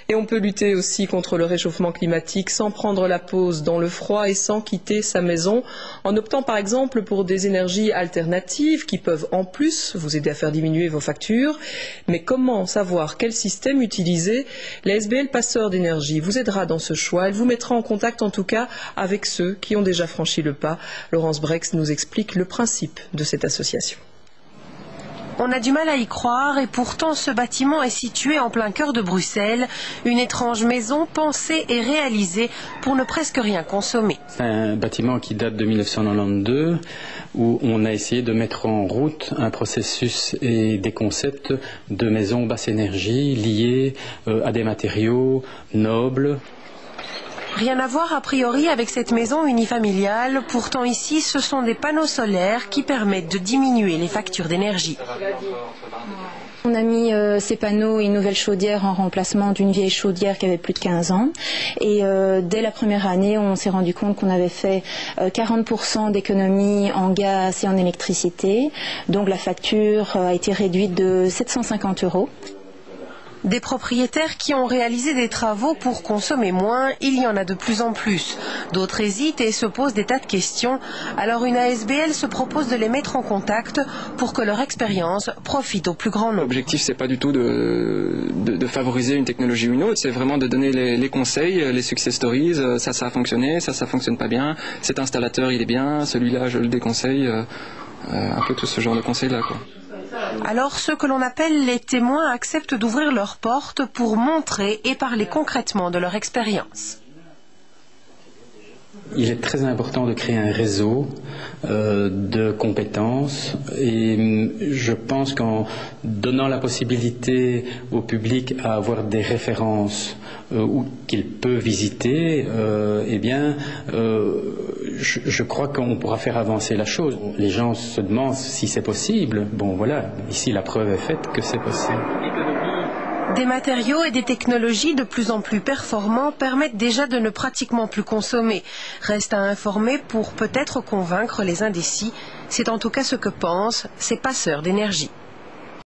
Et on peut lutter aussi contre le réchauffement climatique sans prendre la pause dans le froid et sans quitter sa maison, en optant par exemple pour des énergies alternatives qui peuvent en plus vous aider à faire diminuer vos factures. Mais comment savoir quel système utiliser? La SBL Passeur d'énergie vous aidera dans ce choix. Elle vous mettra en contact en tout cas avec ceux qui ont déjà franchi le pas. Laurence Brex nous explique le principe de cette association. On a du mal à y croire et pourtant ce bâtiment est situé en plein cœur de Bruxelles, une étrange maison pensée et réalisée pour ne presque rien consommer. C'est un bâtiment qui date de 1992 où on a essayé de mettre en route un processus et des concepts de maisons basse énergie liés à des matériaux nobles. Rien à voir a priori avec cette maison unifamiliale, pourtant ici ce sont des panneaux solaires qui permettent de diminuer les factures d'énergie. On a mis ces panneaux et une nouvelle chaudière en remplacement d'une vieille chaudière qui avait plus de 15 ans. Et dès la première année, on s'est rendu compte qu'on avait fait 40% d'économie en gaz et en électricité. Donc la facture a été réduite de 750 €. Des propriétaires qui ont réalisé des travaux pour consommer moins, il y en a de plus en plus. D'autres hésitent et se posent des tas de questions. Alors une ASBL se propose de les mettre en contact pour que leur expérience profite au plus grand nombre. L'objectif, c'est pas du tout de favoriser une technologie ou une autre, c'est vraiment de donner les conseils, les success stories. Ça a fonctionné, ça fonctionne pas bien. Cet installateur, il est bien, celui-là, je le déconseille. Un peu tout ce genre de conseils-là, quoi. Alors ceux que l'on appelle les témoins acceptent d'ouvrir leurs portes pour montrer et parler concrètement de leur expérience. Il est très important de créer un réseau de compétences et je pense qu'en donnant la possibilité au public à avoir des références qu'il peut visiter, je crois qu'on pourra faire avancer la chose. Les gens se demandent si c'est possible. Bon voilà, ici la preuve est faite que c'est possible. Des matériaux et des technologies de plus en plus performants permettent déjà de ne pratiquement plus consommer. Reste à informer pour peut-être convaincre les indécis. C'est en tout cas ce que pensent ces passeurs d'énergie.